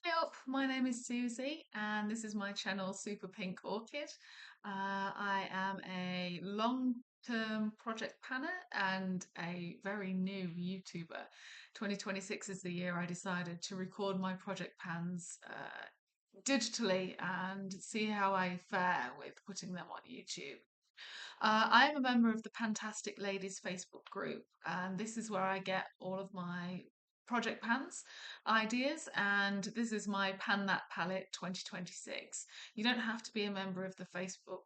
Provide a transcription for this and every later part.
Hey up, my name is Susie and this is my channel Super Pink Orchid. I am a long-term project planner and a very new YouTuber. 2026 is the year I decided to record my project pans digitally and see how I fare with putting them on YouTube. I am a member of the Pantastic Ladies Facebook group, and this is where I get all of my project pans ideas. And this is my Pan That Palette 2026. You don't have to be a member of the Facebook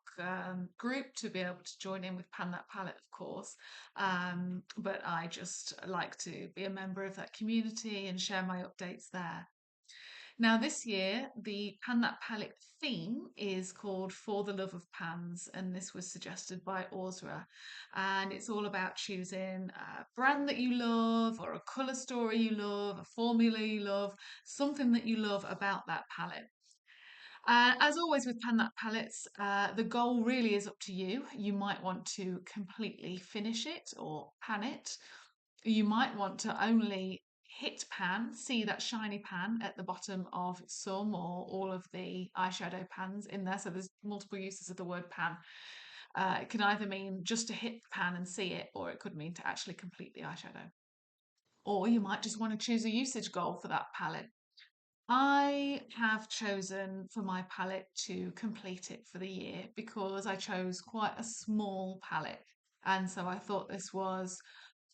group to be able to join in with Pan That Palette, of course. But I just like to be a member of that community and share my updates there. Now, this year, the Pan That Palette theme is called For the Love of Pans, and this was suggested by Orsra. And it's all about choosing a brand that you love, or a colour story you love, a formula you love, something that you love about that palette. As always with Pan That Palettes, the goal really is up to you. You might want to completely finish it or pan it. You might want to only hit pan, see that shiny pan at the bottom of some or all of the eyeshadow pans in there. So there's multiple uses of the word pan. It can either mean just to hit the pan and see it, or it could mean to actually complete the eyeshadow. Or you might just want to choose a usage goal for that palette. I have chosen for my palette to complete it for the year because I chose quite a small palette. And so I thought this was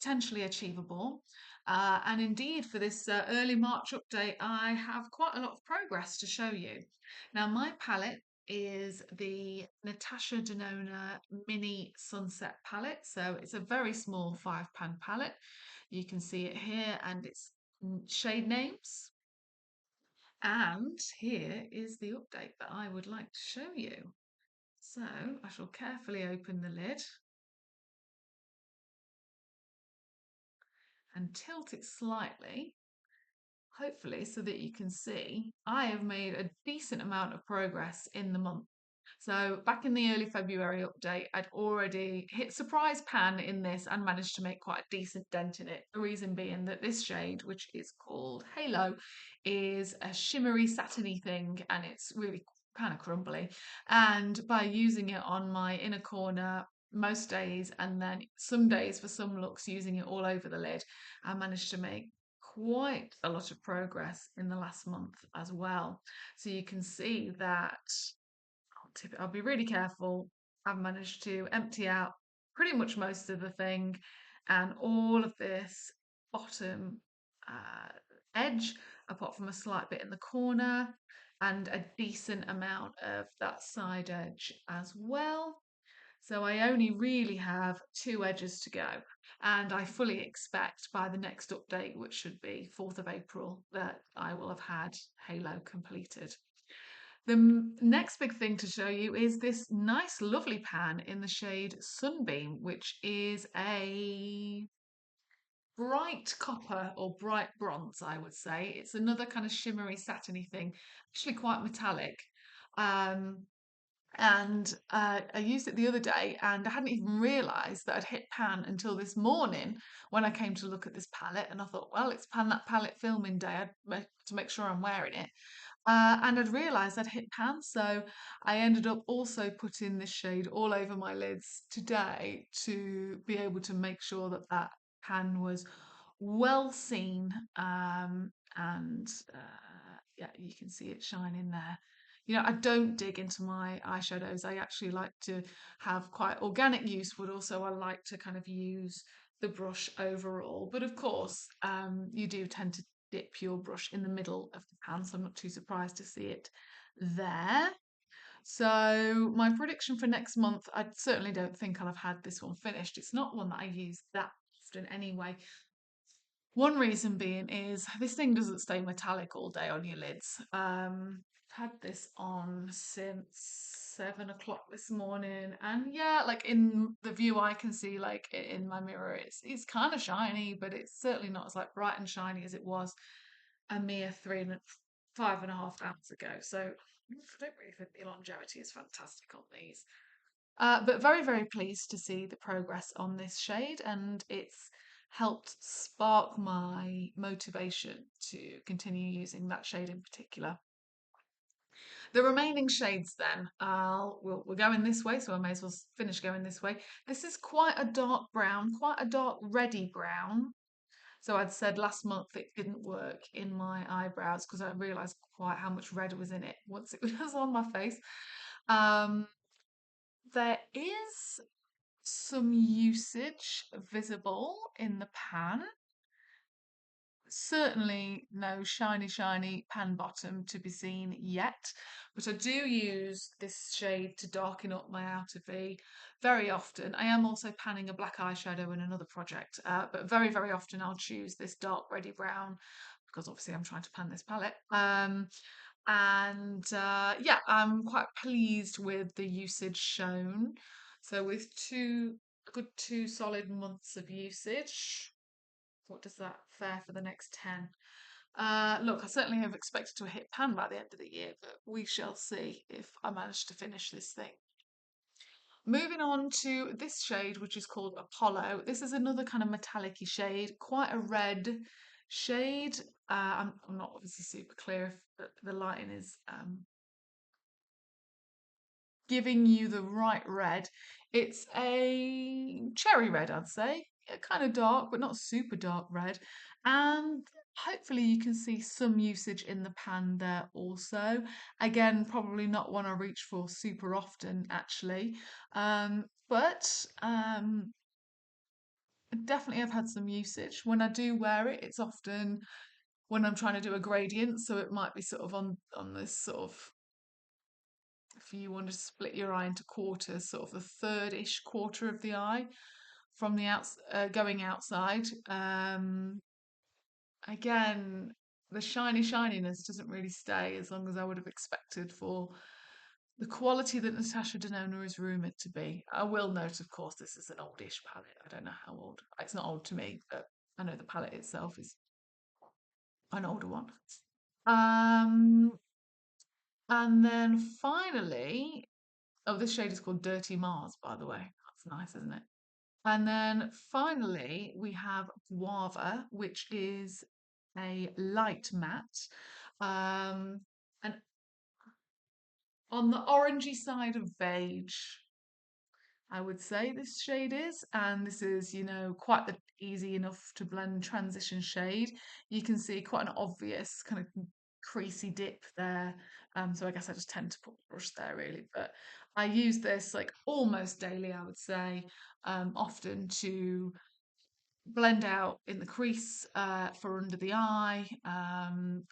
potentially achievable. And indeed, for this early March update, I have quite a lot of progress to show you. Now, my palette is the Natasha Denona Mini Sunset palette. So it's a very small 5 pan palette. You can see it here and it's shade names. And here is the update that I would like to show you. So I shall carefully open the lid and tilt it slightly, hopefully so that you can see I have made a decent amount of progress in the month. So back in the early February update, I'd already hit surprise pan in this and managed to make quite a decent dent in it. The reason being that this shade, which is called Halo, is a shimmery satiny thing and it's really kind of crumbly. And by using it on my inner corner most days and then some days for some looks using it all over the lid, I managed to make quite a lot of progress in the last month as well. So you can see that I'll be really careful. I've managed to empty out pretty much most of the thing, and all of this bottom edge, apart from a slight bit in the corner, and a decent amount of that side edge as well. So I only really have 2 edges to go, and I fully expect by the next update, which should be 4th of April, that I will have had Halo completed. The next big thing to show you is this nice, lovely pan in the shade Sunbeam, which is a bright copper or bright bronze, I would say. It's another kind of shimmery, satiny thing, actually quite metallic. Um, and I used it the other day and I hadn't even realised that I'd hit pan until this morning when I came to look at this palette and I thought, well, it's Pan That Palette filming day to make sure I'm wearing it. And I'd realised I'd hit pan, so I ended up also putting this shade all over my lids today to be able to make sure that that pan was well seen. And yeah, you can see it shining there. You know, I don't dig into my eyeshadows. I actually like to have quite organic use, but also I like to kind of use the brush overall. But of course, you do tend to dip your brush in the middle of the pan, so I'm not too surprised to see it there. So my prediction for next month, I certainly don't think I'll have had this one finished. It's not one that I use that often anyway. One reason being is this thing doesn't stay metallic all day on your lids. I've had this on since 7 o'clock this morning, and yeah, like in the view I can see, like in my mirror, it's kind of shiny, but it's certainly not as like bright and shiny as it was a mere 5.5 hours ago. So I don't really think the longevity is fantastic on these. But very, very pleased to see the progress on this shade, and it's helped spark my motivation to continue using that shade in particular. The remaining shades then, we're going this way, so I may as well finish going this way. This is quite a dark brown, quite a dark reddy brown. So I'd said last month it didn't work in my eyebrows because I realised quite how much red was in it once it was on my face. Um, there is some usage visible in the pan. Certainly no shiny pan bottom to be seen yet, but I do use this shade to darken up my outer V very often. I am also panning a black eyeshadow in another project, but very often I'll choose this dark reddy brown because obviously I'm trying to pan this palette. And yeah, I'm quite pleased with the usage shown. So with a good 2 solid months of usage, what does that fare for the next 10? Look, I certainly have expected to hit pan by the end of the year, but we shall see if I manage to finish this thing. Moving on to this shade, which is called Apollo. This is another kind of metallic-y shade, quite a red shade. I'm not obviously super clear if the lighting is giving you the right red. It's a cherry red, I'd say. Yeah, kind of dark, but not super dark red. And hopefully you can see some usage in the pan there also. Again, probably not one I reach for super often, actually. But definitely I've had some usage. When I do wear it, it's often when I'm trying to do a gradient, so it might be sort of on this sort of, if you want to split your eye into quarters, sort of the third-ish quarter of the eye from the going outside. Again, the shininess doesn't really stay as long as I would have expected for the quality that Natasha Denona is rumoured to be. I will note, of course, this is an oldish palette. I don't know how old. It's not old to me, but I know the palette itself is an older one. Um, and then finally, oh, this shade is called Dirty Mars, by the way. That's nice, isn't it? And then finally, we have Guava, which is a light matte. Um, and on the orangey side of beige, I would say this shade is. And this is, quite the easy enough to blend transition shade. You can see quite an obvious kind of creasy dip there. So I guess I just tend to put the brush there really. But I use this like almost daily, I would say, often to blend out in the crease for under the eye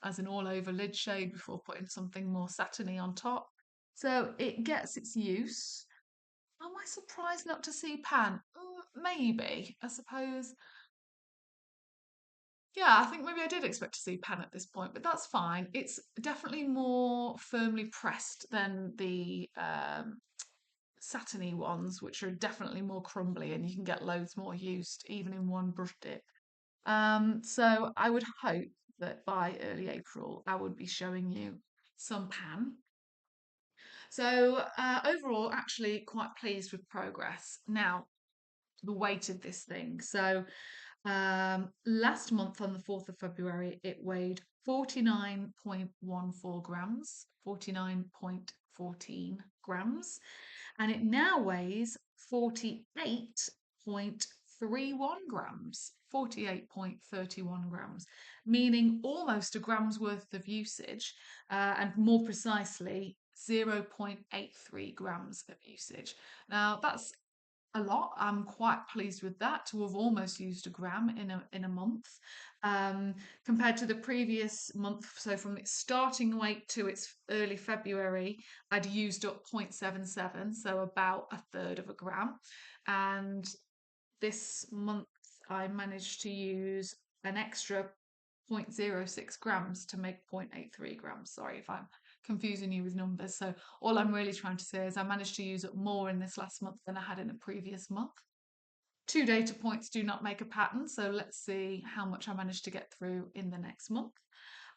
as an all over lid shade before putting something more satiny on top. So it gets its use. Am I surprised not to see pan? Maybe. I suppose. Yeah, I think maybe I did expect to see pan at this point, but that's fine. It's definitely more firmly pressed than the satiny ones, which are definitely more crumbly and you can get loads more used even in one brush dip. So I would hope that by early April I would be showing you some pan. So overall, actually quite pleased with progress. Now, the weight of this thing. So last month on the 4th of February, it weighed 49.14 grams, 49.14 grams, and it now weighs 48.31 grams, 48.31 grams, meaning almost a gram's worth of usage, and more precisely, 0.83 grams of usage. Now, that's a lot. I'm quite pleased with that to have almost used a gram in a month, compared to the previous month. So from its starting weight to its early February, I'd used up 0.77, so about a third of a gram. And this month, I managed to use an extra 0.06 grams to make 0.83 grams. Sorry if I'm confusing you with numbers. So all I'm really trying to say is I managed to use up more in this last month than I had in a previous month. 2 data points do not make a pattern, so let's see how much I managed to get through in the next month.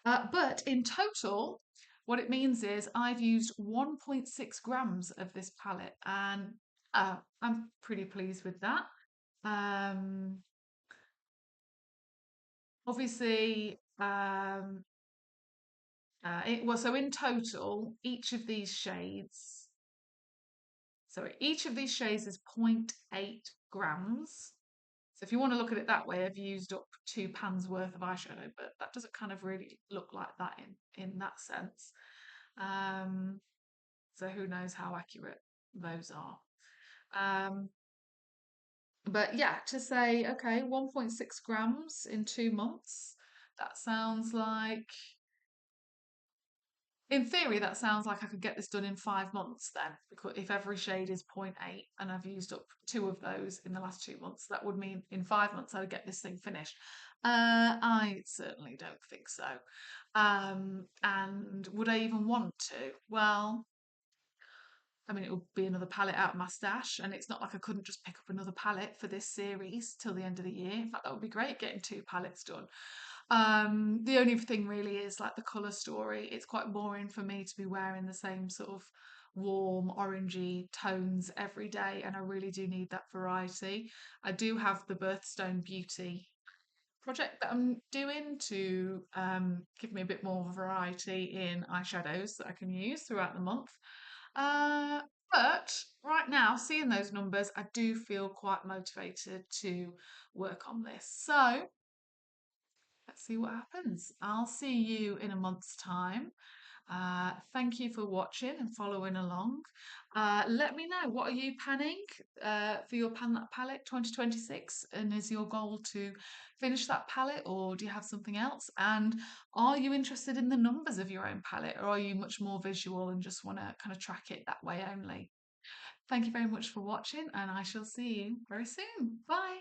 But in total, what it means is I've used 1.6 grams of this palette, and I'm pretty pleased with that. Um, Obviously, so in total, each of these shades is 0.8 grams. So if you want to look at it that way, I've used up 2 pans worth of eyeshadow, but that doesn't kind of really look like that in that sense. Um, so who knows how accurate those are. Um, but yeah, to say, okay, 1.6 grams in 2 months, that sounds like, in theory, that sounds like I could get this done in 5 months then, because if every shade is zero point 0.8 and I've used up two of those in the last 2 months, that would mean in 5 months I would get this thing finished. I certainly don't think so. And would I even want to? Well, I mean, it would be another palette out of my stash, and it's not like I couldn't just pick up another palette for this series till the end of the year. In fact, that would be great getting 2 palettes done. The only thing really is like the colour story. It's quite boring for me to be wearing the same sort of warm orangey tones every day, and I really do need that variety. I do have the Birthstone Beauty project that I'm doing to give me a bit more variety in eyeshadows that I can use throughout the month. Uh, but right now, seeing those numbers, I do feel quite motivated to work on this. So let's see what happens. I'll see you in a month's time. Thank you for watching and following along. Let me know, what are you panning for your Pan That Palette 2026? And is your goal to finish that palette, or do you have something else? And are you interested in the numbers of your own palette, or are you much more visual and just want to kind of track it that way only? Thank you very much for watching, and I shall see you very soon. Bye.